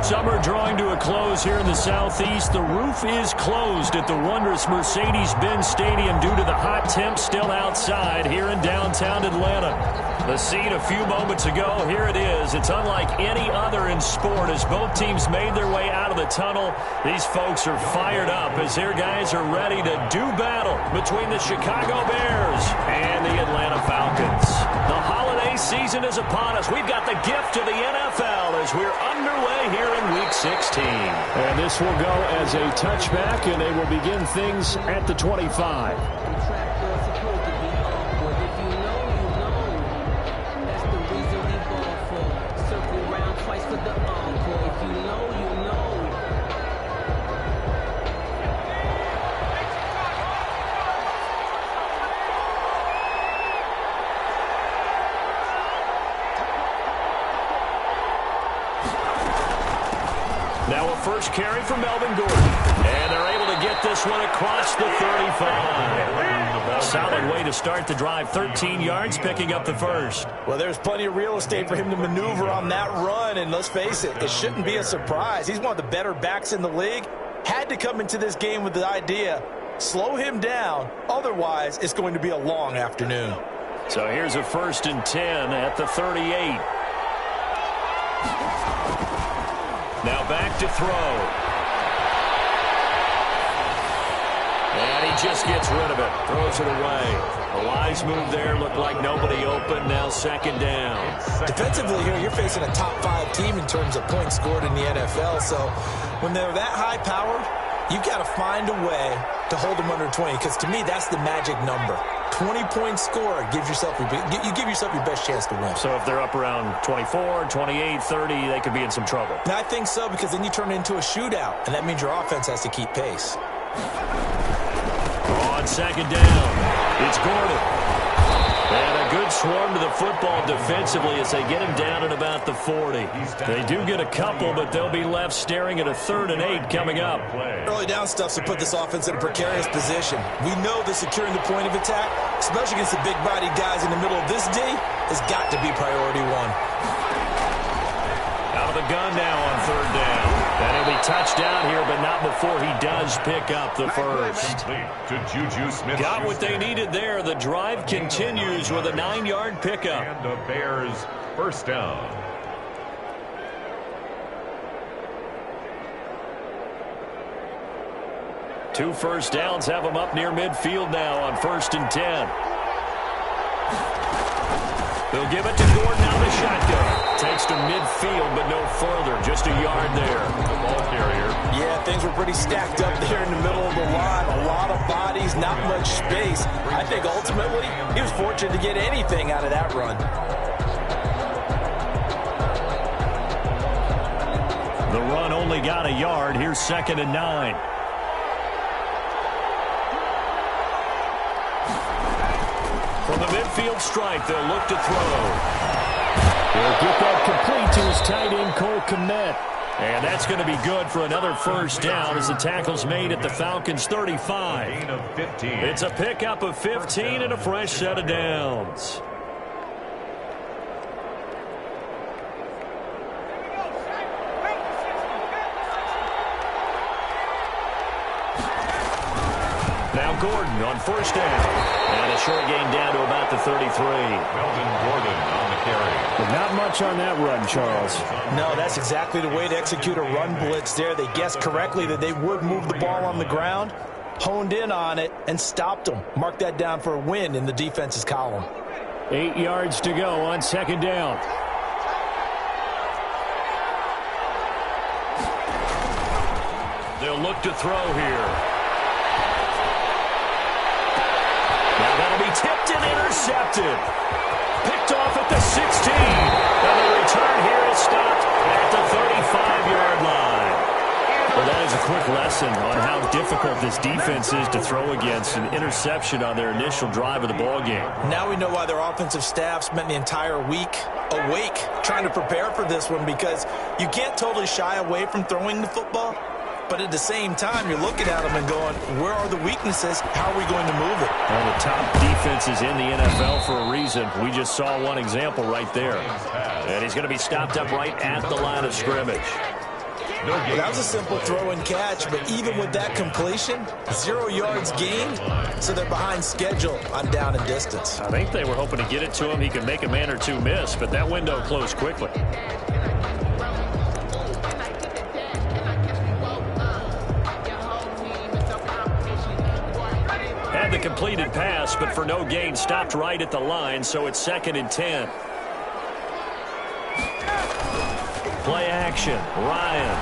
Summer drawing to a close here in the southeast. The roof is closed at the wondrous Mercedes-Benz Stadium due to the hot temps still outside here in downtown Atlanta. The scene a few moments ago, here it is. It's unlike any other in sport as both teams made their way out of the tunnel. These folks are fired up as their guys are ready to do battle between the Chicago Bears and the Atlanta Falcons. The holiday season is upon us. We've got the gift of the NFL as we're underway here in Week 16. And this will go as a touchback, and they will begin things at the 25. Now a first carry for Melvin Gordon. And they're able to get this one across the 35. Solid way to start the drive. 13 yards, picking up the first. Well, there's plenty of real estate for him to maneuver on that run. And let's face it, it shouldn't be a surprise. He's one of the better backs in the league. Had to come into this game with the idea, slow him down. Otherwise, it's going to be a long afternoon. So here's a 1st and 10 at the 38. Now back to throw. And he just gets rid of it. Throws it away. A wise move there. Looked like nobody open. Now 2nd down. Defensively here, you're facing a top 5 team in terms of points scored in the NFL. So when they're that high powered, you've got to find a way to hold them under 20. Because to me, that's the magic number. 20-point score gives yourself you give yourself your best chance to win. So if they're up around 24, 28, 30, they could be in some trouble. And I think so, because then you turn it into a shootout, and that means your offense has to keep pace. On 2nd down, it's Gordon. And a good swarm to the football defensively as they get him down at about the 40. They do get a couple, but they'll be left staring at a 3rd and 8 coming up. Early down stuff to put this offense in a precarious position. We know that securing the point of attack, especially against the big-bodied guys in the middle of this D, has got to be priority one. Out of the gun now on 3rd down. And he'll be touched down here, but not before he does pick up the first. Got what they needed there. The drive continues with a 9-yard pickup. And the Bears first down. Two first downs have them up near midfield now on 1st and 10. They'll give it to Gordon out of the shotgun. Takes to midfield, but no further. Just a yard there. The ball carrier. Yeah, things were pretty stacked up there in the middle of the line. A lot of bodies, not much space. I think ultimately he was fortunate to get anything out of that run. The run only got a yard. Here's 2nd and 9. From the midfield stripe, they'll look to throw. He'll get that complete to his tight end, Cole Kmet. And that's going to be good for another first down as the tackle's made at the Falcons' 35. Gain of 15. It's a pickup of 15 and a fresh set of downs. Now Gordon on 1st down. And a short gain down to about the 33. Melvin Gordon on the carry. But not much on that run, Charles. No, that's exactly the way to execute a run blitz there. They guessed correctly that they would move the ball on the ground, honed in on it, and stopped them. Mark that down for a win in the defense's column. 8 yards to go on 2nd down. They'll look to throw here. Now that'll be tipped and intercepted. Picked off at the 16. And the return here is stopped at the 35-yard line. Well, that is a quick lesson on how difficult this defense is to throw against. An interception on their initial drive of the ballgame. Now we know why their offensive staff spent the entire week awake trying to prepare for this one, because you can't totally shy away from throwing the football. But at the same time, you're looking at them and going, where are the weaknesses? How are we going to move it? One of the top defenses in the NFL for a reason. We just saw one example right there. And he's going to be stopped up right at the line of scrimmage. No gain. That was a simple throw and catch, but even with that completion, 0 yards gained, so they're behind schedule on down and distance. I think they were hoping to get it to him. He could make a man or two miss, but that window closed quickly. Had the completed pass, but for no gain, stopped right at the line, so it's 2nd and 10. Play action. Ryan.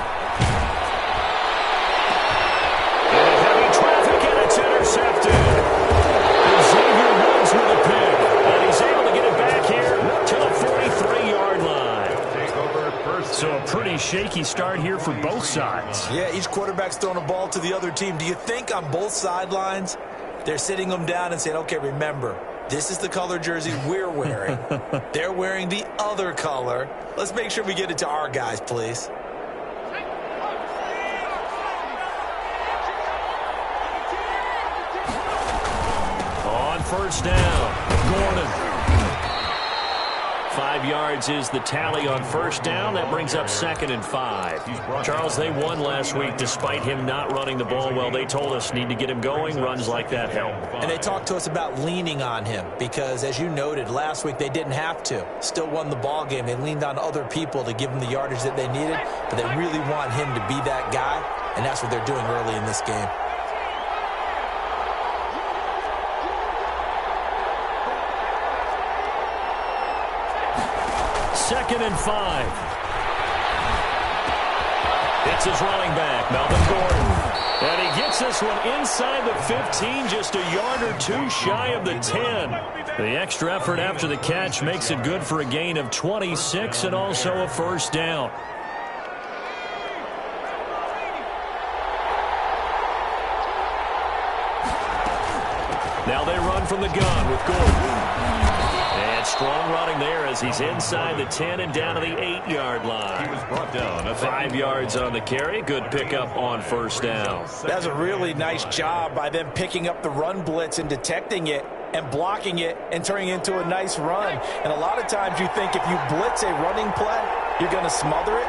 Into heavy traffic, and it's intercepted. Xavier Woods with a pick, and he's able to get it back here to the 43-yard line. So a pretty shaky start here for both sides. Yeah, each quarterback's throwing a ball to the other team. Do you think on both sidelines they're sitting them down and saying, okay, remember, this is the color jersey we're wearing. They're wearing the other color. Let's make sure we get it to our guys, please. On first down, Gordon. 5 yards is the tally on first down. That brings up 2nd and 5. Charles, they won last week despite him not running the ball well. They told us need to get him going. Runs like that help. And they talked to us about leaning on him because, as you noted, last week they didn't have to. Still won the ball game. They leaned on other people to give them the yardage that they needed, but they really want him to be that guy, and that's what they're doing early in this game. Second and 5. It's his running back, Melvin Gordon. And he gets this one inside the 15, just a yard or two shy of the 10. The extra effort after the catch makes it good for a gain of 26 and also a first down. Now they run from the gun with Gordon. And strong running there as he's inside the 10 and down to the 8-yard line. He was brought down. 5 yards on the carry. Good pickup on first down. That's a really nice job by them picking up the run blitz and detecting it and blocking it and turning it into a nice run. And a lot of times you think if you blitz a running play, you're going to smother it.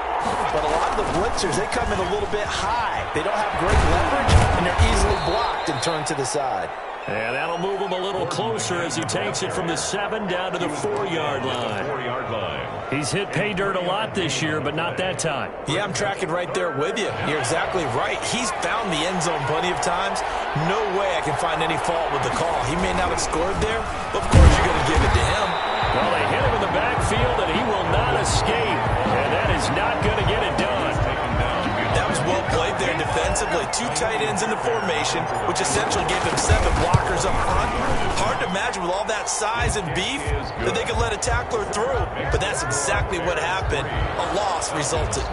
But a lot of the blitzers, they come in a little bit high. They don't have great leverage, and they're easily blocked and turned to the side. And that'll move him a little closer as he takes it from the 7 down to the 4-yard line. 4-yard line. He's hit pay dirt a lot this year, but not that time. Yeah, I'm tracking right there with you. You're exactly right. He's found the end zone plenty of times. No way I can find any fault with the call. He may not have scored there, but of course you're going to give it to him. Well, they hit him in the backfield, and he will not escape. And that is not going to get it done. That was well played there defensively. 2 tight ends in the formation, which essentially gave them 7 blockers up front. Hard to imagine with all that size and beef that they could let a tackler through. But that's exactly what happened. A loss resulted.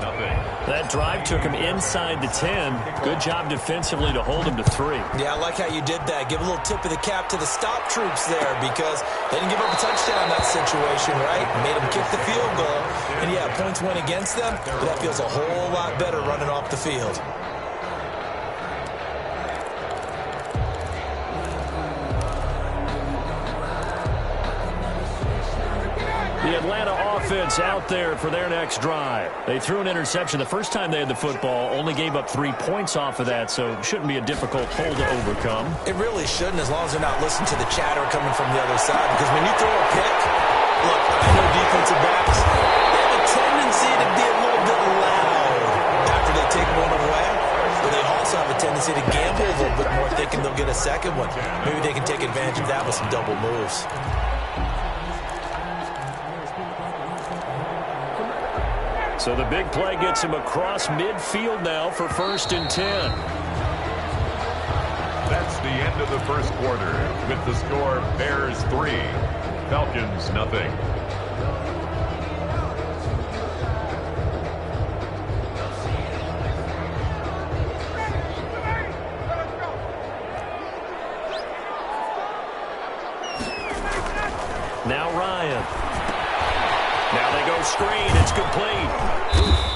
That drive took him inside the 10. Good job defensively to hold him to 3. Yeah, I like how you did that. Give a little tip of the cap to the stop troops there because they didn't give up a touchdown in that situation, right? Made them kick the field goal. And yeah, points went against them, but that feels a whole lot better running off the field. The Atlanta offense out there for their next drive. They threw an interception the first time they had the football, only gave up 3 points off of that, so it shouldn't be a difficult hole to overcome. It really shouldn't, as long as they're not listening to the chatter coming from the other side, because when you throw a pick, look, I know defensive backs, they have a tendency to be a little bit loud after they take one away, but they also have a tendency to gamble a little bit more, thinking they'll get a second one. Maybe they can take advantage of that with some double moves. So the big play gets him across midfield now for 1st and 10. That's the end of the first quarter with the score Bears 3, Falcons nothing. Now Ryan. Now they go screen. It's complete.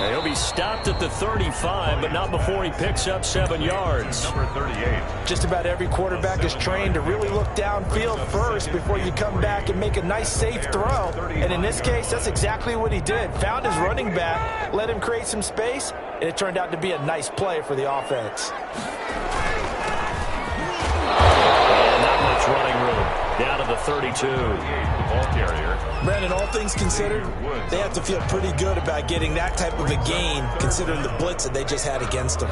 And he'll be stopped at the 35, but not before he picks up 7 yards. Number 38. Just about every quarterback is trained to really look downfield first before you come back and make a nice, safe throw. And in this case, that's exactly what he did. Found his running back, let him create some space, and it turned out to be a nice play for the offense. Not much running room. Down to the 32. Ball carrier. Brandon, all things considered, they have to feel pretty good about getting that type of a gain, considering the blitz that they just had against them.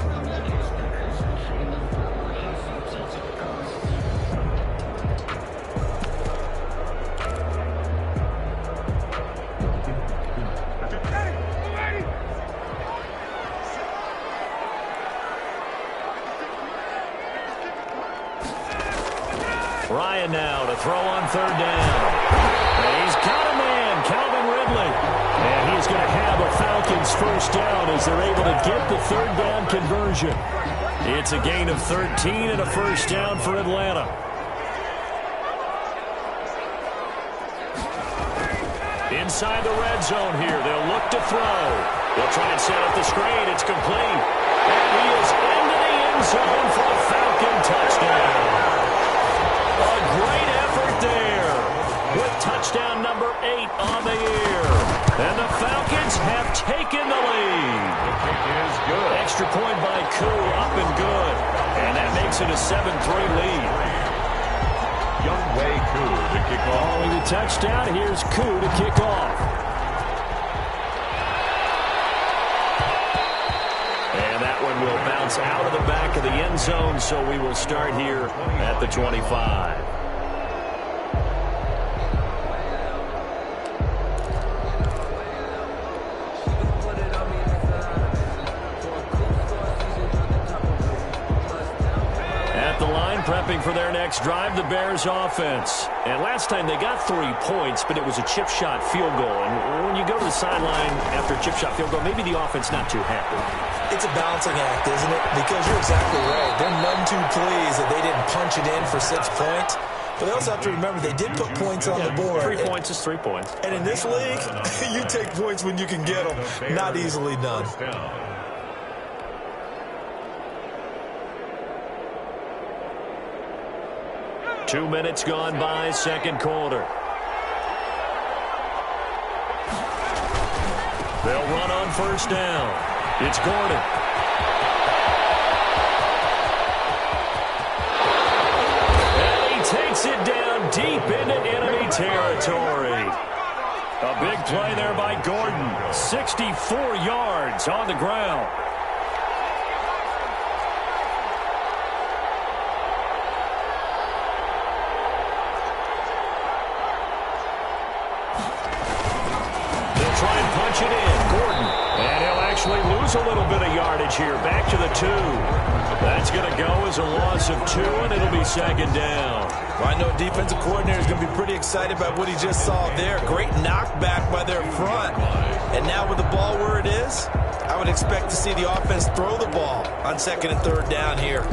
Ryan now to throw on 3rd down. And he's got a man, Calvin Ridley. And he's going to have a Falcons first down as they're able to get the 3rd down conversion. It's a gain of 13 and a first down for Atlanta. Inside the red zone here. They'll look to throw. They'll try and set up the screen. It's complete. And he is into the end zone for a Falcon touchdown. A great effort there with touchdown number 8 on the year. And the Falcons have taken the lead. The kick is good. Extra point by Koo, up and good. And that makes it a 7-3 lead. Younghoe Koo to kick off. Following the touchdown, here's Koo to kick off. And that one will bounce out of the back of the end zone, so we will start here at the 25. Prepping for their next drive, the Bears offense. And last time they got 3 points, but it was a chip shot field goal. And when you go to the sideline after a chip shot field goal, maybe the offense not too happy. It's a balancing act, isn't it? Because you're exactly right. They're none too pleased that they didn't punch it in for 6 points. But they also have to remember they did put points on the board. 3 points is 3 points. And in this league, you take points when you can get them. Not easily done. 2 minutes gone by, second quarter. They'll run on first down. It's Gordon. And he takes it down deep into enemy territory. A big play there by Gordon. 64 yards on the ground. Try and punch it in. Gordon. And he'll actually lose a little bit of yardage here. Back to the 2. That's going to go as a loss of 2, and it'll be second down. Well, I know defensive coordinator is going to be pretty excited about what he just saw there. Great knockback by their front. And now with the ball where it is, I would expect to see the offense throw the ball on 2nd and 3rd down here.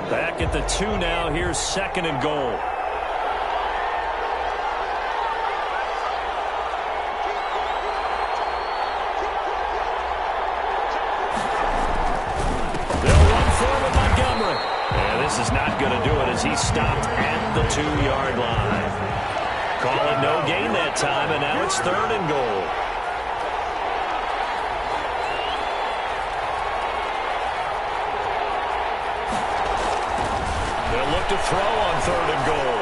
Back at the 2 now. Here's 2nd and goal. They'll run forward Montgomery. And this is not going to do it as he stopped at the 2-yard line. Call it no gain that time, and now it's 3rd and goal. To throw on 3rd and goal.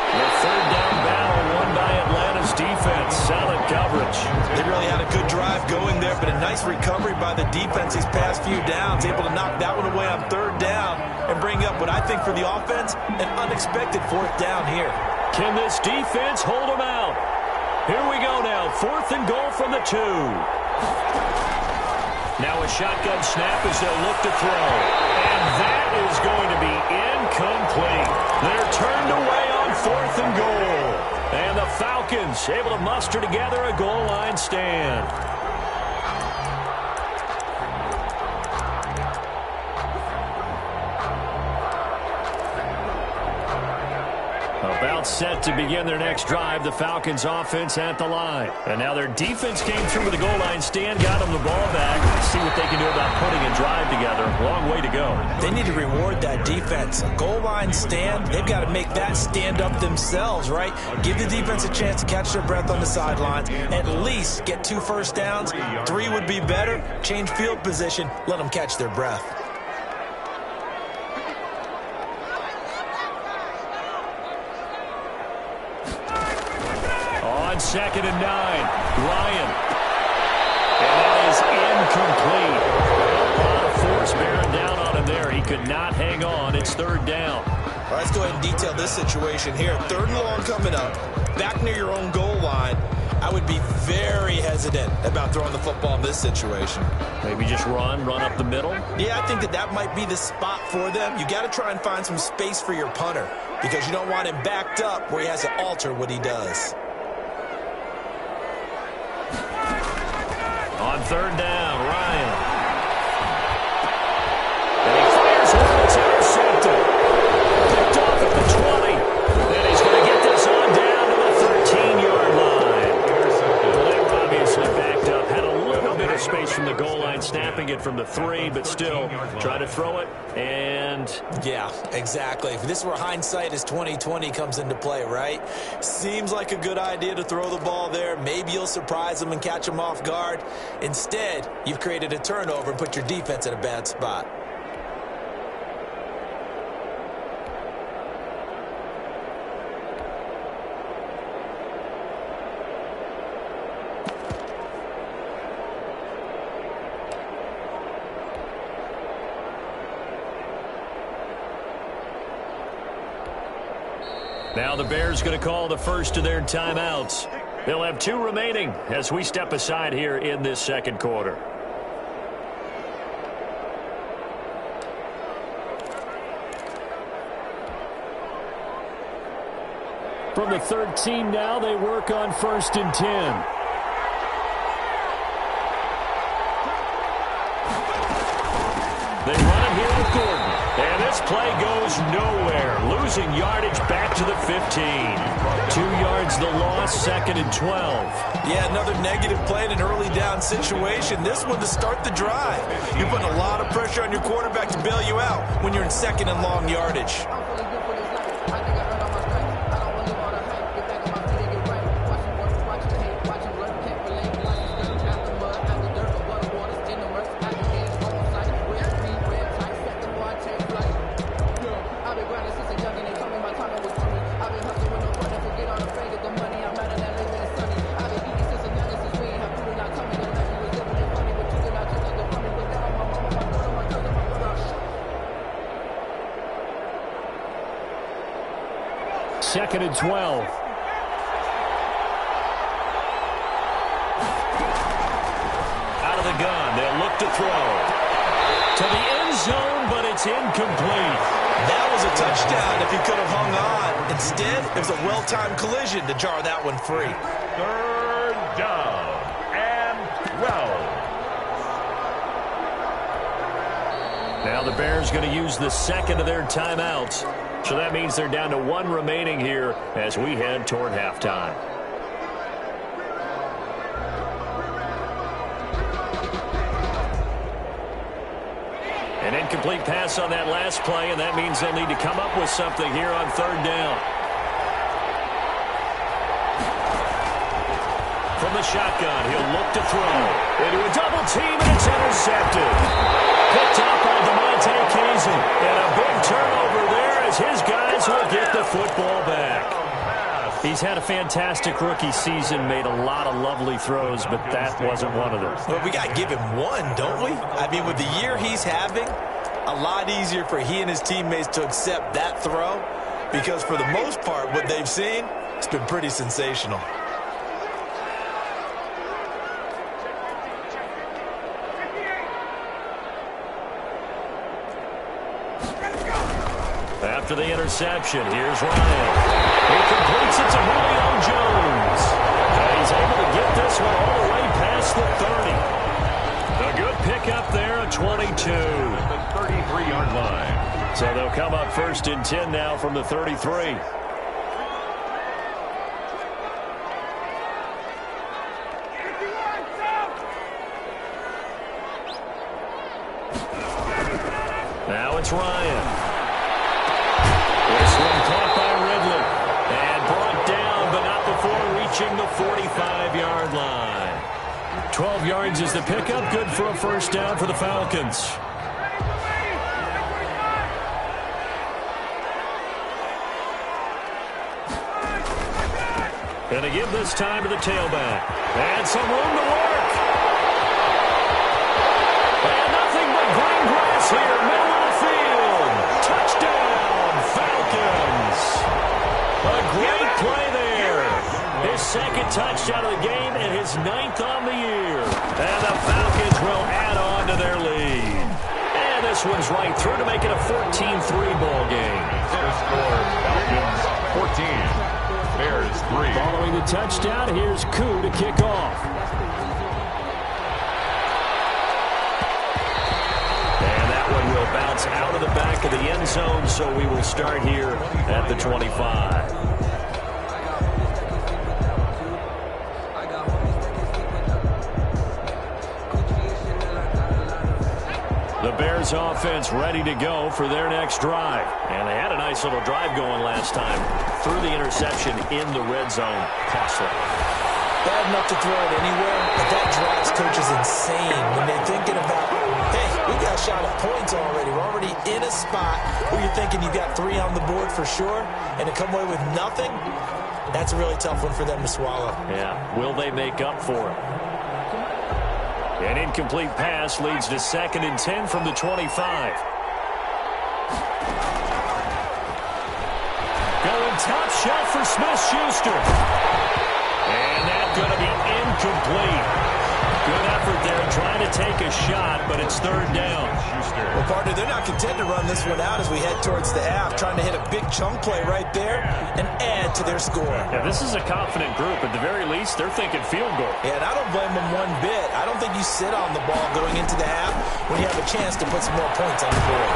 The 3rd down battle won by Atlanta's defense. Solid coverage. They really had a good drive going there, but a nice recovery by the defense these past few downs. Able to knock that one away on 3rd down and bring up what I think for the offense, an unexpected 4th down here. Can this defense hold them out? Here we go now. 4th and goal from the 2. Now a shotgun snap as they'll look to throw. And that is going to be incomplete. They're turned away on 4th and goal. And the Falcons able to muster together a goal line stand. About set to begin their next drive, the Falcons offense at the line. And now their defense came through with the goal line stand, got them the ball back. See what they can do about putting a drive together. Long way to go. They need to reward that defense. A goal line stand, they've got to make that stand up themselves, right? Give the defense a chance to catch their breath on the sidelines. At least get 2 first downs. 3 would be better. Change field position. Let them catch their breath. Second and 9. Ryan. And that is incomplete. A lot of force bearing down on him there. He could not hang on. It's 3rd down. All right, let's go ahead and detail this situation here. 3rd and long coming up. Back near your own goal line. I would be very hesitant about throwing the football in this situation. Maybe just run up the middle? Yeah, I think that might be the spot for them. You got to try and find some space for your punter because you don't want him backed up where he has to alter what he does. On 3rd down, Ryan. And he fires one. It's intercepted. Picked off at the 20. And he's going to get this on down to the 13-yard line. Well, they were obviously backed up. Had a little bit of space from the goal line, snapping it from the 3, but still trying to throw it. And yeah, exactly. If this were hindsight as 2020 comes into play, right? Seems like a good idea to throw the ball there. Maybe you'll surprise them and catch them off guard. Instead, you've created a turnover and put your defense in a bad spot. now the Bears going to call the first of their timeouts. They'll have 2 remaining as we step aside here in this 2nd quarter. From the 13 now, they work on 1st and 10. They run it here with Gordon. And this play goes nowhere. Losing yardage back to the 15. 2 yards the loss, 2nd and 12. Yeah, another negative play in an early down situation. This one to start the drive. You're putting a lot of pressure on your quarterback to bail you out when you're in 2nd and long yardage. Second and 12. Out of the gun, they'll look to throw. To the end zone, but it's incomplete. That was a touchdown if he could have hung on. Instead, it was a well-timed collision to jar that one free. 3rd down and 12. Now the Bears going to use the 2nd of their timeouts. So that means they're down to 1 remaining here as we head toward halftime. An incomplete pass on that last play, and that means they'll need to come up with something here on 3rd down. From the shotgun, he'll look to throw. Into a double team, and it's intercepted. Picked up by DeMonte Casey. And a big turnover there as his guys will get the football back. He's had a fantastic rookie season, made a lot of lovely throws, but that wasn't one of them. Well, we got to give him one, don't we? I mean, with the year he's having, a lot easier for he and his teammates to accept that throw because for the most part, what they've seen, it's been pretty sensational. After the interception, here's Ryan. He completes it to Julio Jones. And he's able to get this one all the way past the 30. A good pickup there at 22. The 33-yard line. So they'll come up 1st and 10 now from the 33. Now it's Ryan. This one caught by Ridley. And brought down, but not before reaching the 45-yard line. 12 yards is the pickup. Good for a first down for the Falcons. Going to give this time to the tailback. And some room to work. And nothing but green grass here, middle of the field. Touchdown, Falcons. A great play there. His second touchdown of the game and his 9th on the year. And the Falcons will add on to their lead. And this one's right through to make it a 14-3 ball game. The score, Falcons 14. Bears 3. Following the touchdown, here's Koo to kick off. And that one will bounce out of the back of the end zone, so we will start here at the 25. The Bears offense ready to go for their next drive. And they had a nice little drive going last time. Through the interception in the red zone. Costly. Bad enough to throw it anywhere, but that drives coaches insane when they're thinking about, hey, we got a shot at points already. We're already in a spot where you're thinking you got 3 on the board for sure, and to come away with nothing, that's a really tough one for them to swallow. Yeah, will they make up for it? An incomplete pass leads to 2nd and 10 from the 25. Going top shot for Smith-Schuster. And that's going to be incomplete. Good effort there trying to take a shot, but it's 3rd down. Well, partner, they're not content to run this one out as we head towards the half, trying to hit a big chunk play right there and add to their score. Yeah, this is a confident group. At the very least, they're thinking field goal. Yeah, and I don't blame them one bit. I don't think you sit on the ball going into the half when you have a chance to put some more points on the board.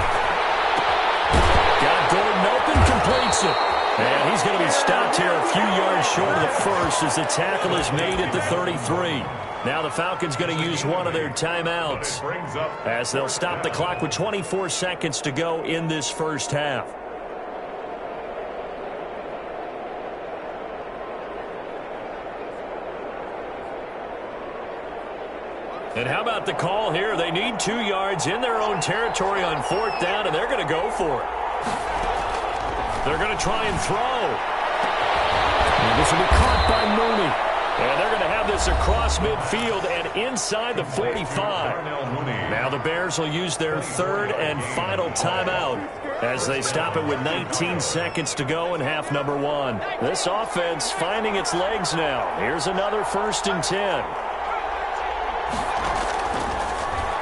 Got Gordon open, completes it. And he's going to be stopped here a few yards short of the first as the tackle is made at the 33. Now the Falcons going to use one of their timeouts as they'll stop the clock with 24 seconds to go in this first half. And how about the call here? They need 2 yards in their own territory on 4th down, and they're going to go for it. They're going to try and throw. And this will be caught by Mooney. And they're going to have this across midfield and inside the 45. Now the Bears will use their 3rd and final timeout as they stop it with 19 seconds to go in half number 1. This offense finding its legs now. Here's another 1st and 10.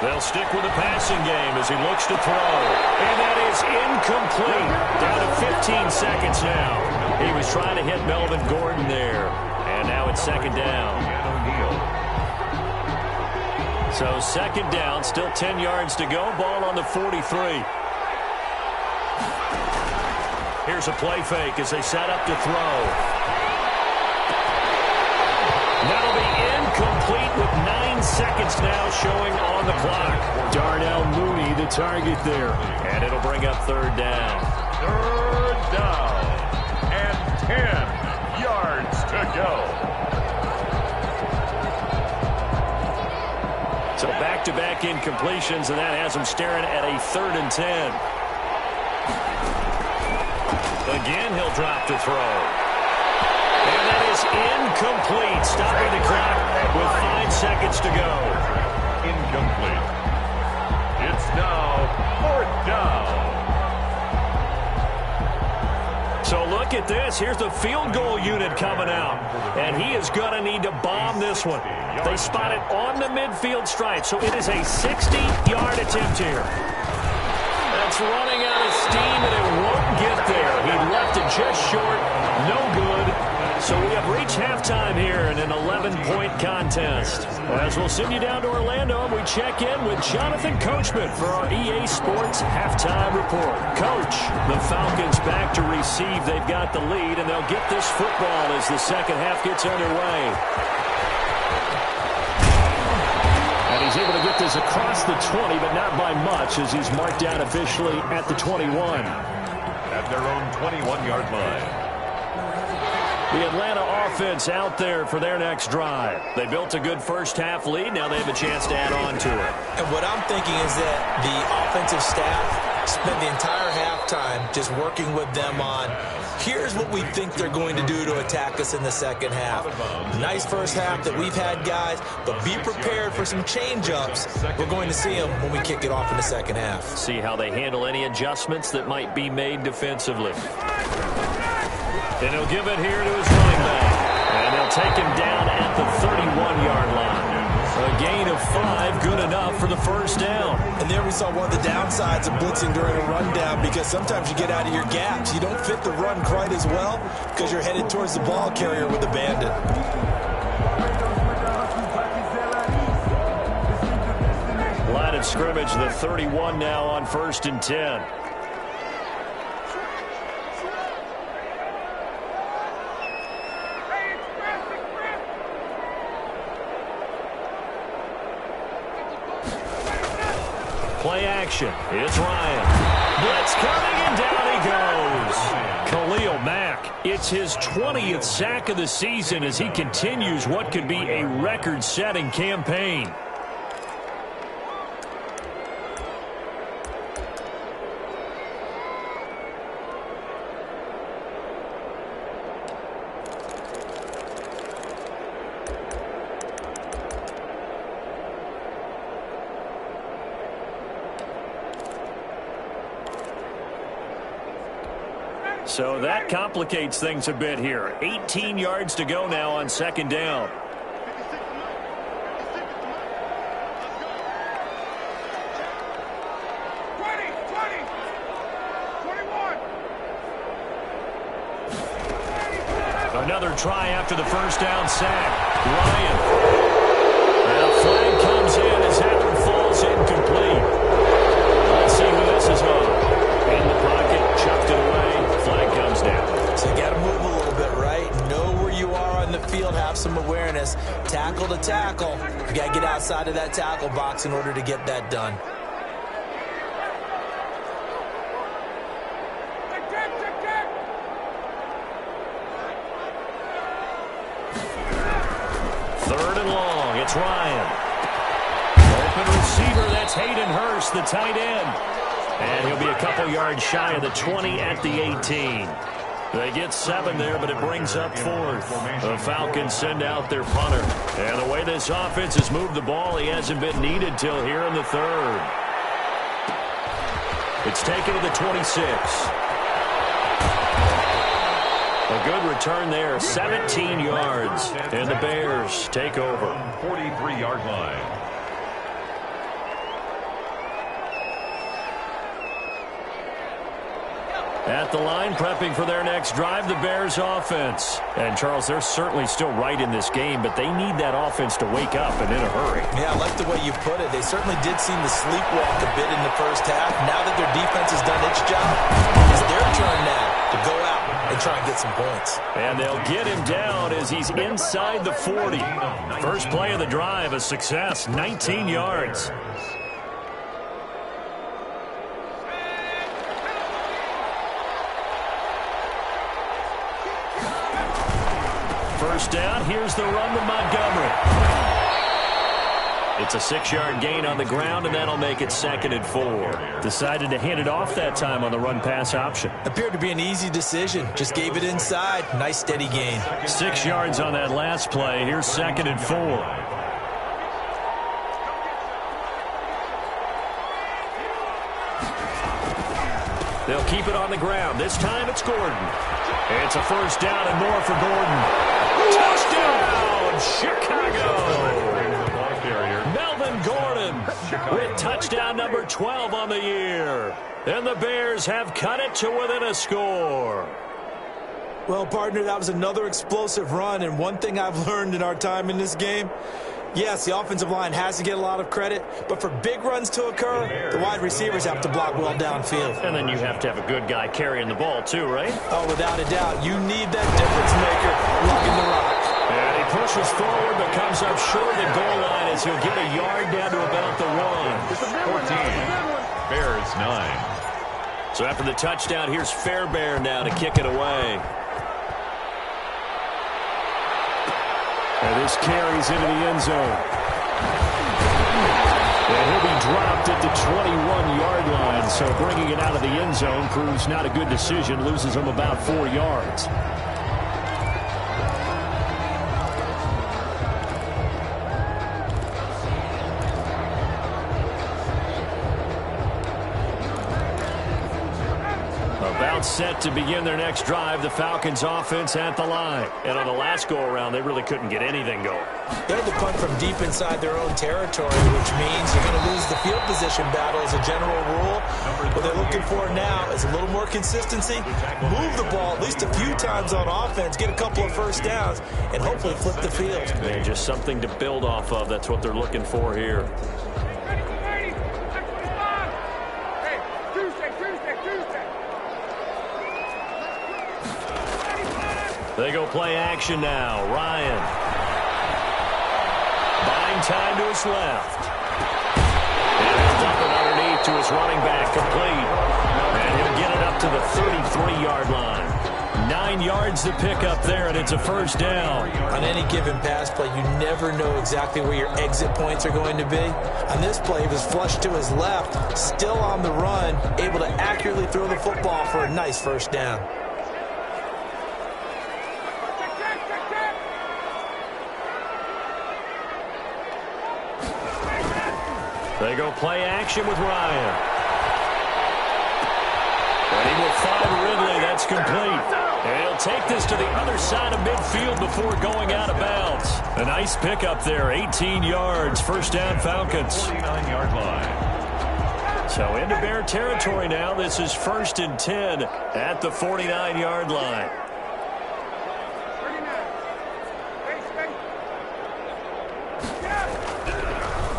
They'll stick with the passing game as he looks to throw. And that is incomplete. Down to 15 seconds now. He was trying to hit Melvin Gordon there. And now it's 2nd down. So 2nd down, still 10 yards to go. Ball on the 43. Here's a play fake as they set up to throw. That'll be incomplete with 9 seconds now showing on the clock. Darnell Mooney, the target there. And it'll bring up 3rd down. 3rd down. And 10 yards to go. So back-to-back incompletions, and that has them staring at a 3rd and 10. Again, he'll drop to throw. And that is incomplete, stopping the clock with 5 seconds to go. Incomplete. It's now 4th down. So look at this. Here's the field goal unit coming out. And he is going to need to bomb this one. They spot it on the midfield stripe. So it is a 60-yard attempt here. That's running out of steam, and it won't get there. He left it just short. No good. So we have reached halftime here in an 11-point contest. As we'll send you down to Orlando, we check in with Jonathan Coachman for our EA Sports Halftime Report. Coach, the Falcons back to receive. They've got the lead, and they'll get this football as the second half gets underway. And he he's able to get this across the 20, but not by much as he's marked down officially at the 21. At their own 21-yard line. The Atlanta offense out there for their next drive. They built a good first-half lead. Now they have a chance to add on to it. And what I'm thinking is that the offensive staff spent the entire halftime just working with them on, here's what we think they're going to do to attack us in the second half. Nice first half that we've had, guys, but be prepared for some change-ups. We're going to see them when we kick it off in the second half. See how they handle any adjustments that might be made defensively. And he'll give it here to his running back. And they'll take him down at the 31-yard line. A gain of 5, good enough for the first down. And there we saw one of the downsides of blitzing during a rundown, because sometimes you get out of your gaps. You don't fit the run quite as well because you're headed towards the ball carrier with a bandit. Line of scrimmage, the 31 now on 1st and 10. Play action. It's Ryan. Blitz coming, and down he goes. Khalil Mack. It's his 20th sack of the season as he continues what could be a record-setting campaign. So that complicates things a bit here. 18 yards to go now on 2nd down. Another try after the first down sack. Ryan. And a flag comes in as that one falls incomplete. Let's see who this is on. In the pocket, chucked it away. Flag comes down. So you got to move a little bit, right? Know where you are on the field, have some awareness. Tackle to tackle. You got to get outside of that tackle box in order to get that done. Third and long. It's Ryan. Open receiver. That's Hayden Hurst, the tight end. And he'll be a couple yards shy of the 20 at the 18. They get 7 there, but it brings up 4th. The Falcons send out their punter. And the way this offense has moved the ball, he hasn't been needed till here in the 3rd. It's taken to the 26. A good return there, 17 yards. And the Bears take over. 43-yard line. At the line, prepping for their next drive, the Bears offense. And, Charles, they're certainly still right in this game, but they need that offense to wake up and in a hurry. Yeah, I like the way you put it. They certainly did seem to sleepwalk a bit in the first half. Now that their defense has done its job, it's their turn now to go out and try and get some points. And they'll get him down as he's inside the 40. First play of the drive, a success, 19 yards. First down, here's the run to Montgomery. It's a 6-yard gain on the ground, and that'll make it 2nd and 4. Decided to hand it off that time on the run-pass option. Appeared to be an easy decision. Just gave it inside. Nice, steady gain. 6 yards on that last play. Here's 2nd and 4. They'll keep it on the ground. This time it's Gordon. It's a first down and more for Gordon. Touchdown, Chicago! Melvin Gordon with touchdown number 12 on the year. And the Bears have cut it to within a score. Well, partner, that was another explosive run, and one thing I've learned in our time in this game, yes, the offensive line has to get a lot of credit, but for big runs to occur, the wide receivers have to block well downfield. And then you have to have a good guy carrying the ball too, right? Oh, without a doubt. You need that difference maker lugging the rock. And he pushes forward but comes up short of the goal line as he'll get a yard down to about the 1. 14. Bears 9. So after the touchdown, here's Fairbairn now to kick it away. And this carries into the end zone. And he'll be dropped at the 21-yard line. So bringing it out of the end zone proves not a good decision. Loses him about 4 yards. About set to begin their next drive. The Falcons offense at the line. And on the last go-around, they really couldn't get anything going. They had to punt from deep inside their own territory, which means you're going to lose the field position battle as a general rule. What they're looking for now is a little more consistency. Move the ball at least a few times on offense, get a couple of first downs, and hopefully flip the field. Man, just something to build off of. That's what they're looking for here. They go play action now. Ryan. Buying time to his left. And he'll dump it underneath to his running back, complete. And he'll get it up to the 33-yard line. 9 yards to pick up there, and it's a first down. On any given pass play, you never know exactly where your exit points are going to be. On this play, he was flushed to his left, still on the run, able to accurately throw the football for a nice first down. They go play action with Ryan. And he will find Ridley. That's complete. And he'll take this to the other side of midfield before going out of bounds. A nice pickup there. 18 yards. First down, Falcons. 49-yard line. So into Bear territory now. This is 1st and 10 at the 49-yard line.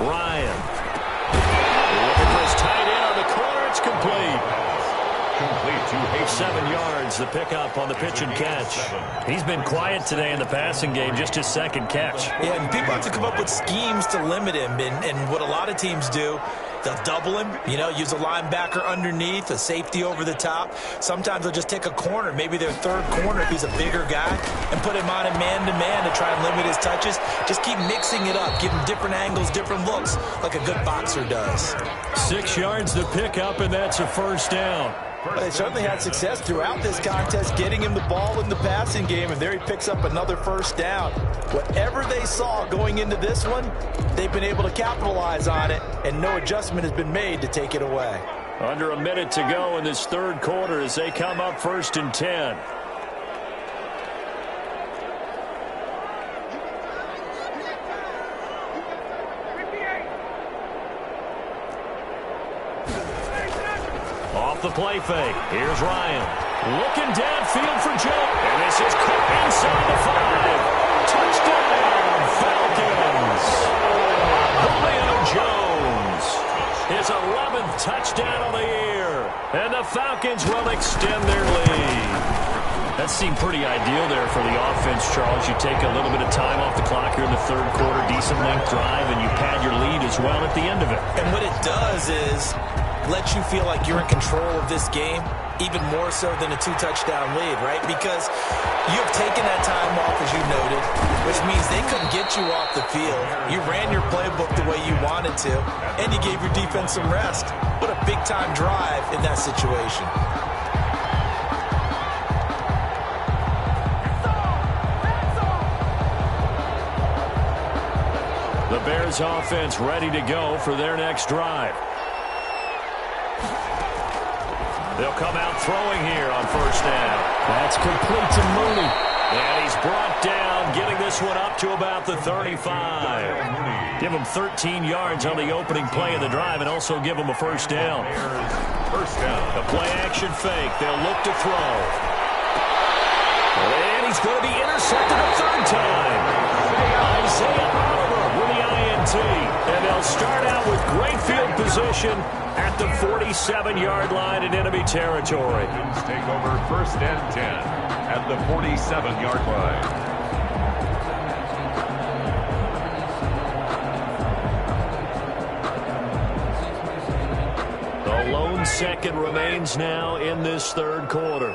Ryan. Complete. 7 yards, the pickup on the pitch and catch. He's been quiet today in the passing game, just his second catch. Yeah, and people have to come up with schemes to limit him. And what a lot of teams do, they'll double him, use a linebacker underneath, a safety over the top. Sometimes they'll just take a corner, maybe their third corner if he's a bigger guy, and put him on a man-to-man to try and limit his touches. Just keep mixing it up, give him different angles, different looks, like a good boxer does. 6 yards to pick up, and that's a first down. Well, they certainly had success throughout this contest getting him the ball in the passing game, and there he picks up another first down. Whatever they saw going into this one, they've been able to capitalize on it, and no adjustment has been made to take it away. Under a minute to go in this third quarter as they come up 1st and 10. The play fake. Here's Ryan. Looking downfield for Joe. And this is caught inside the 5. Touchdown, Falcons. Julio Jones. His 11th touchdown of the year. And the Falcons will extend their lead. That seemed pretty ideal there for the offense, Charles. You take a little bit of time off the clock here in the third quarter, decent length drive, and you pad your lead as well at the end of it. And what it does is let you feel like you're in control of this game, even more so than a 2-touchdown lead, right? Because you've taken that time off, as you noted, which means they couldn't get you off the field. You ran your playbook the way you wanted to, and you gave your defense some rest. What a big-time drive in that situation. The Bears offense ready to go for their next drive. They'll come out throwing here on first down. That's complete to Mooney. And he's brought down, getting this one up to about the 35. Give him 13 yards on the opening play of the drive and also give him a first down. First down. A play-action fake. They'll look to throw. And he's going to be intercepted a third time. Isaiah Oliver with the INT. And they'll start out with great field position at the 47-yard line in enemy territory. Take over 1st and 10 at the 47-yard line. 1 second remains now in this third quarter.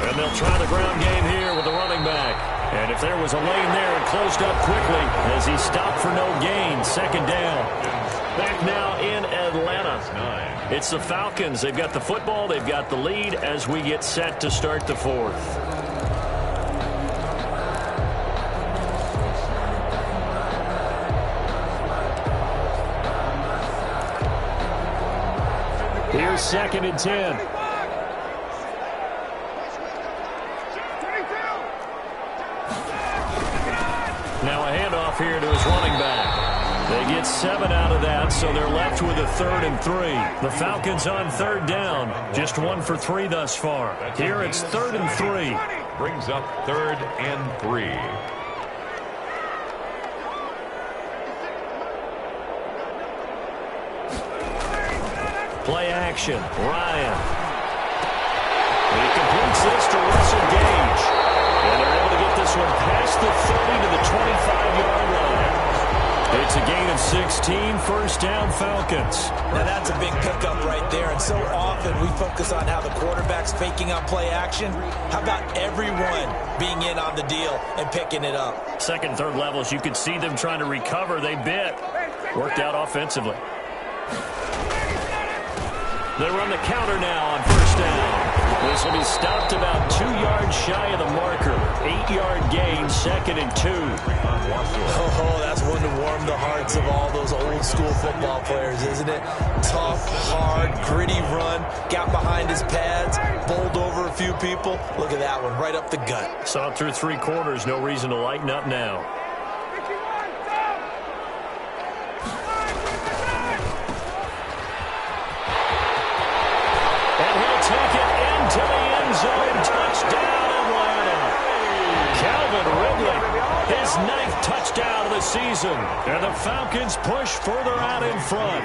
And they'll try the ground game here with the running back. And if there was a lane there, it closed up quickly as he stopped for no gain. Second down. Back now in Atlanta. It's the Falcons. They've got the football. They've got the lead as we get set to start the fourth. Here's 2nd and 10. Now a handoff here to his running back. They get 7 out of that, so they're left with a 3rd and 3. The Falcons on 3rd down. Just 1 for 3 thus far. Here it's 3rd and 3. Brings up 3rd and 3. Play action. Ryan. He completes this to Russell Gage. And they're able to get this one past the 30 to the 25-yard line. It's a gain of 16, first down Falcons. Now that's a big pickup right there. And so often we focus on how the quarterback's faking on play action. How about everyone being in on the deal and picking it up? Second, third levels, you could see them trying to recover. They bit. Worked out offensively. They run the counter now on first down. This will be stopped about 2 yards shy of the marker. 8-yard gain, 2nd and 2. Oh, that's one to warm the hearts of all those old school football players, isn't it? Tough, hard, gritty run. Got behind his pads, bowled over a few people. Look at that one, right up the gut. Saw it through 3 quarters. No reason to lighten up now. Take it into the end zone. Touchdown, Atlanta. Calvin Ridley, his 9th touchdown of the season. And the Falcons push further out in front.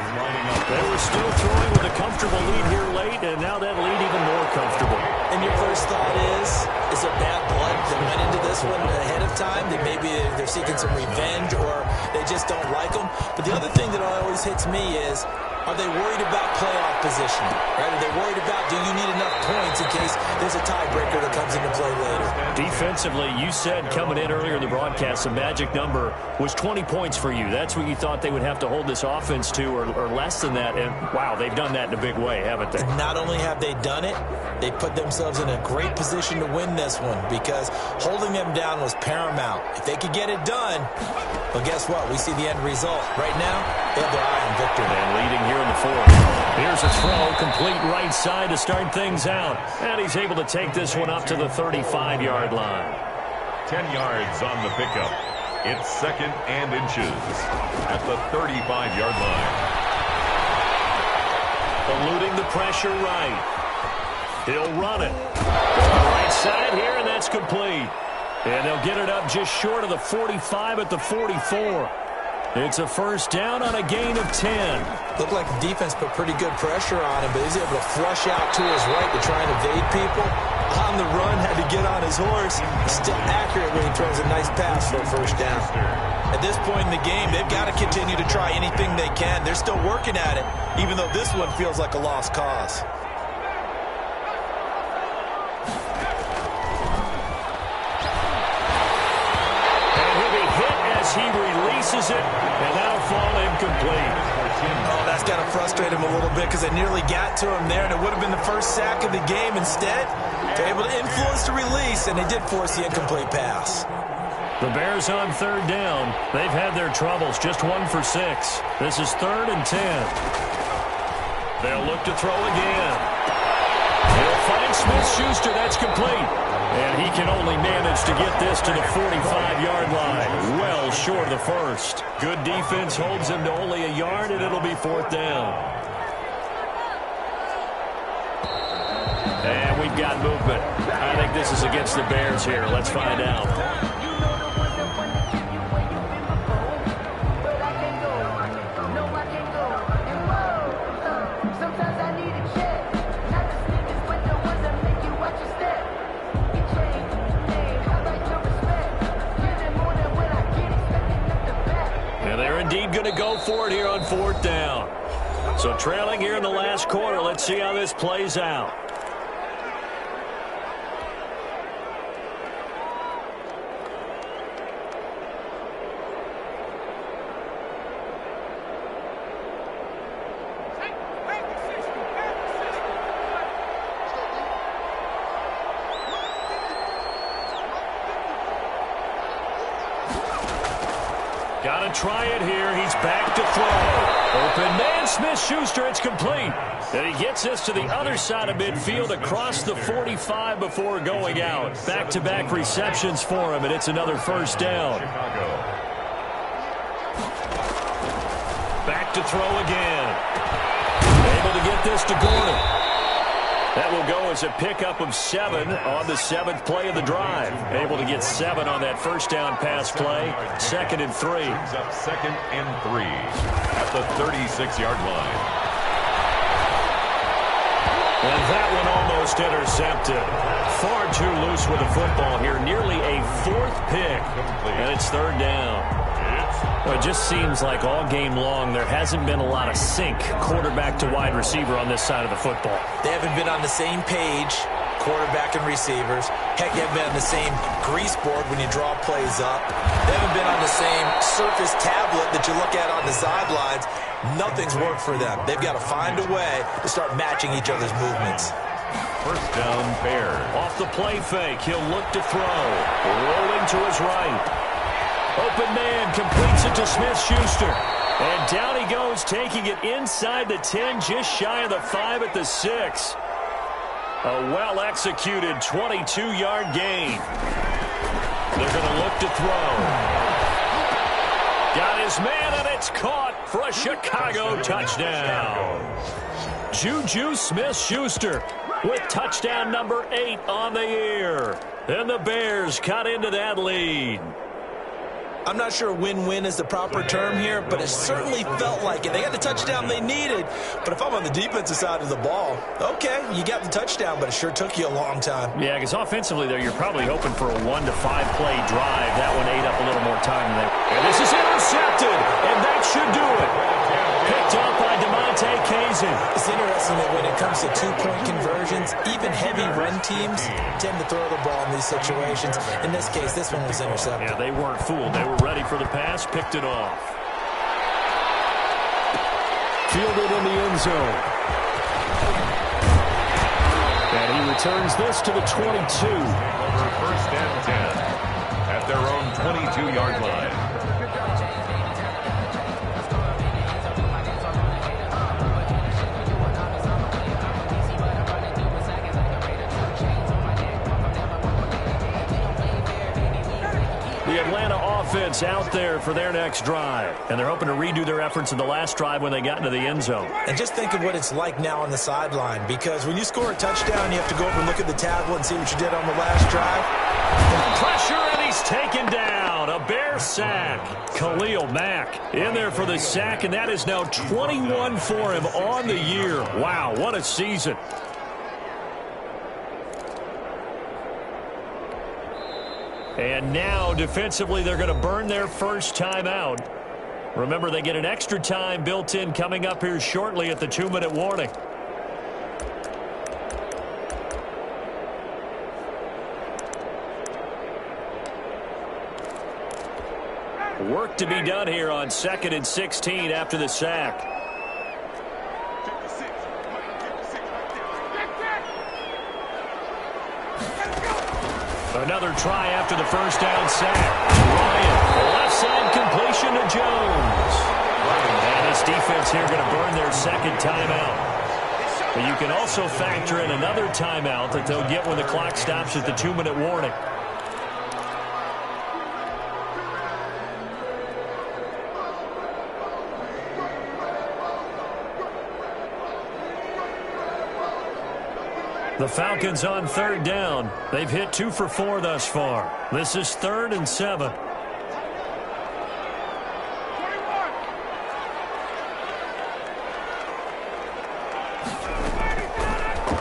They were still throwing with a comfortable lead here late, and now that lead even more comfortable. And your first thought is there bad blood that went into this one ahead of time? That maybe they're seeking some revenge or they just don't like them? But the other thing that always hits me is, are they worried about playoff positioning? Right? Are they worried about, do you need enough points in case there's a tiebreaker that comes into play later? Defensively, you said coming in earlier in the broadcast, the magic number was 20 points for you. That's what you thought they would have to hold this offense to, or less than that. And, wow, they've done that in a big way, haven't they? Not only have they done it, they put themselves in a great position to win this one because holding them down was paramount. If they could get it done, well, guess what? We see the end result. Right now, they have their eye on victory. And leading here in the fourth. Here's a throw, complete right side to start things out. And he's able to take this one up to the 35-yard line. 10 yards on the pickup. It's 2nd and inches at the 35-yard line. Eluding the pressure right. He'll run it. Right side here, and that's complete. And they'll get it up just short of the 45 at the 44. It's a first down on a gain of 10. Looked like the defense put pretty good pressure on him, but he's able to flush out to his right to try and evade people. On the run, had to get on his horse. Still accurate when he throws a nice pass for a first down. At this point in the game, they've got to continue to try anything they can. They're still working at it, even though this one feels like a lost cause. He releases it, and that'll fall incomplete. Oh, that's got to frustrate him a little bit because they nearly got to him there, and it would have been the first sack of the game. Instead, they're able to influence the release, and they did force the incomplete pass. The Bears on third down. They've had their troubles, just 1 for 6. This is 3rd and 10. They'll look to throw again. He'll find Smith-Schuster. That's complete. And he can only manage to get this to the 45-yard line. Well short of the first. Good defense holds him to only a yard, and it'll be 4th down. And we've got movement. I think this is against the Bears here. Let's find out. indeed going to go for it here on 4th down. So trailing here in the last quarter. Let's see how this plays out. Got to try it here. He's back to throw. Open man, Smith-Schuster. It's complete. And he gets us to the other side of midfield across the 45 before going out. Back-to-back receptions for him, and it's another first down. Back to throw again. Able to get this to Gordon. That will go as a pickup of 7 on the 7th play of the drive. Able to get 7 on that first down pass play. 2nd and 3. Brings up 2nd and 3 at the 36-yard line. And that one almost intercepted. Far too loose with the football here. Nearly a 4th pick. And it's 3rd down. Well, it just seems like all game long there hasn't been a lot of sync quarterback to wide receiver on this side of the football. They haven't been on the same page, quarterback and receivers. Heck, they haven't been on the same grease board when you draw plays up. They haven't been on the same surface tablet that you look at on the sidelines. Nothing's worked for them. They've got to find a way to start matching each other's movements. First down, Bears. Off the play fake, he'll look to throw. Rolling to his right. Open man completes it to Smith-Schuster. And down he goes, taking it inside the 10, just shy of the 5 at the 6. A well-executed 22-yard gain. They're going to look to throw. Got his man, and it's caught for a Chicago touchdown. Juju Smith-Schuster with touchdown number 8 on the year. And the Bears cut into that lead. I'm not sure win-win is the proper term here, but it certainly felt like it. They got the touchdown they needed, but if I'm on the defensive side of the ball, okay, you got the touchdown, but it sure took you a long time. Yeah, because offensively there, you're probably hoping for a 1 to 5 play drive. That one ate up a little more time than that. And this is intercepted, and that should do it. Picked up by Damontae Kazee. It's interesting that when it comes to two-point conversions, even heavy run teams tend to throw the ball in these situations. In this case, this one was intercepted. Yeah, they weren't fooled. They were ready for the pass, picked it off. Fielded in the end zone. And he returns this to the 22. For first and 10 at their own 22-yard line. The Atlanta offense out there for their next drive. And they're hoping to redo their efforts in the last drive when they got into the end zone. And just think of what it's like now on the sideline, because when you score a touchdown, you have to go over and look at the tablet and see what you did on the last drive. Pressure, and he's taken down. A Bear sack. Khalil Mack in there for the sack, and that is now 21 for him on the year. Wow, what a season. And now, defensively, they're going to burn their first timeout. Remember, they get an extra time built in coming up here shortly at the 2-minute warning. Work to be done here on 2nd and 16 after the sack. Another try after the first down sack. Ryan, left side completion to Jones. And this defense here going to burn their second timeout. But you can also factor in another timeout that they'll get when the clock stops at the 2-minute warning. The Falcons on 3rd down. They've hit 2 for 4 thus far. This is 3rd and 7.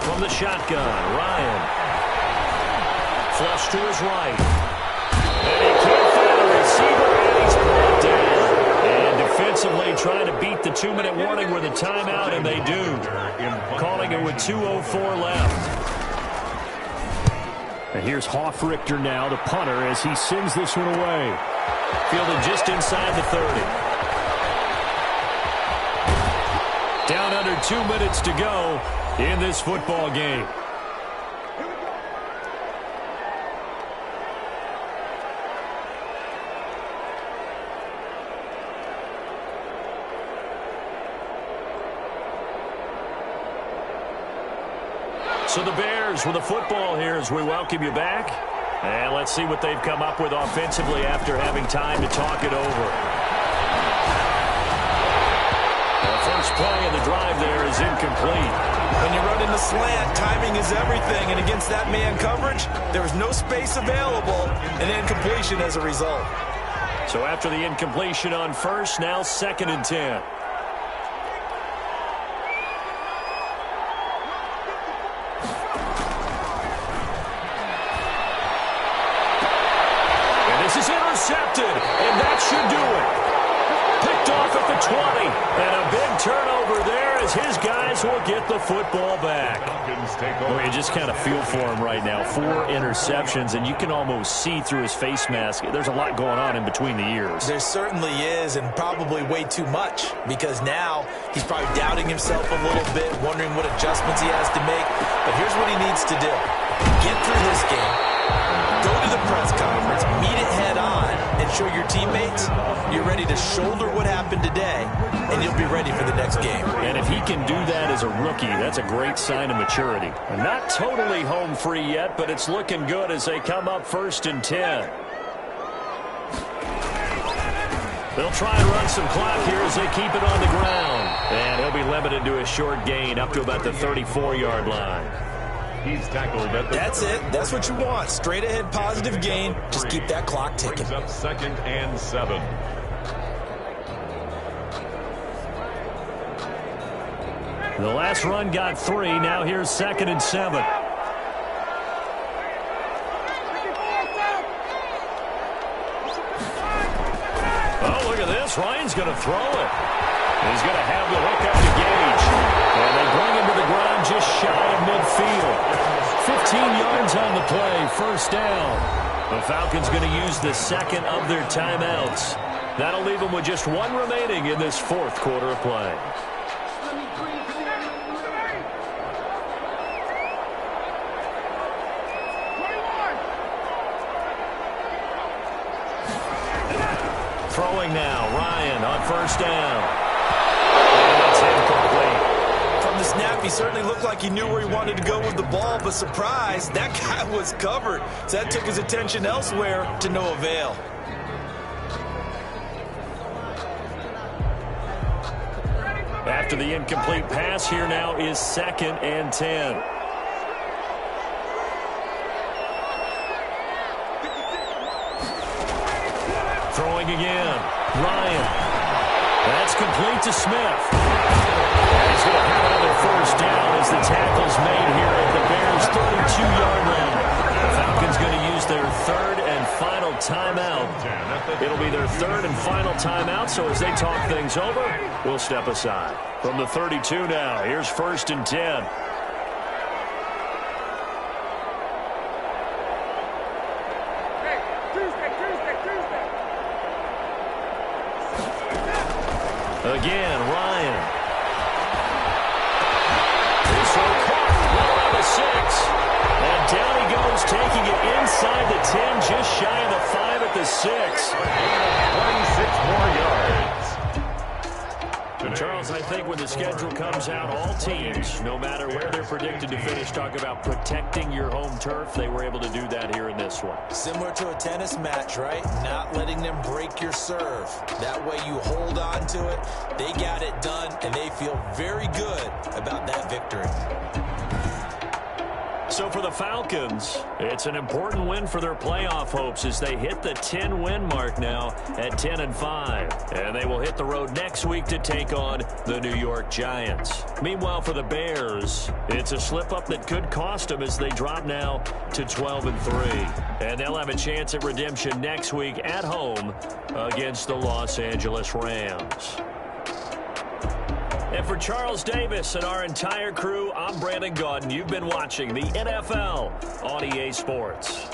From the shotgun, Ryan. Flush to his right. And he can't find a receiver, and he's brought down. And defensively trying to beat the 2-minute warning with a timeout, and they do. Calling it with 2:04 left. And here's Hofrichter now, the punter, as he sends this one away. Fielded just inside the 30. Down under 2 minutes to go in this football game. So the Bears with the football here as we welcome you back. And let's see what they've come up with offensively after having time to talk it over. The first play of the drive there is incomplete. When you run in the slant, timing is everything. And against that man coverage, there was no space available, and incompletion as a result. So after the incompletion on first, now 2nd and 10. Intercepted, and that should do it. Picked off at the 20, and a big turnover there as his guys will get the football back. Well, you just kind of feel for him right now. 4 interceptions, and you can almost see through his face mask. There's a lot going on in between the ears. There certainly is, and probably way too much, because now he's probably doubting himself a little bit, wondering what adjustments he has to make. But here's what he needs to do. Get through this game. Go to the press conference, meet it head on, and show your teammates you're ready to shoulder what happened today, and you'll be ready for the next game. And if he can do that as a rookie, that's a great sign of maturity. Not totally home free yet, but it's looking good as they come up 1st and 10. They'll try and run some clock here as they keep it on the ground. And he'll be limited to a short gain up to about the 34-yard line. He's tackled at the That's it. That's what you want. Straight ahead positive gain. Just keep that clock ticking. Up 2nd and 7. The last run got 3. Now here's 2nd and 7. Oh, look at this. Ryan's going to throw it. He's going to have the hook up to Gage. And they bring him to the ground just shy of midfield. 15 yards on the play, 1st down. The Falcons going to use the 2nd of their timeouts. That'll leave them with just 1 remaining in this 4th quarter of play. Throwing now, Ryan on 1st down. And it's incomplete. From the snap, he certainly looked like he knew where he wanted to go with the ball, but surprise, that guy was covered. So that took his attention elsewhere to no avail. After the incomplete pass, here now is 2nd and 10. Throwing again. Ryan. That's complete to Smith. And he's going to have another 1st down as the tackle's made here at the Bears' 32-yard line. The Falcons going to use their 3rd and final timeout. It'll be their 3rd and final timeout, so as they talk things over, we'll step aside. From the 32 now, here's 1st and 10. Again, Ryan. This one caught, well around the 6. And down he goes, taking it inside the 10, just shy of the 5 at the 6. 26 more yards. And Charles, I think when the schedule comes out, all teams, no matter where they're predicted to finish, talk about protecting your home turf. They were able to do that here in this one. Similar to a tennis match, right? Not letting them break your serve. That way you hold on to it. They got it done, and they feel very good about that victory. So for the Falcons, it's an important win for their playoff hopes as they hit the 10-win mark now at 10-5. And they will hit the road next week to take on the New York Giants. Meanwhile, for the Bears, it's a slip-up that could cost them as they drop now to 12-3. And they'll have a chance at redemption next week at home against the Los Angeles Rams. And for Charles Davis and our entire crew, I'm Brandon Gaudin. You've been watching the NFL on EA Sports.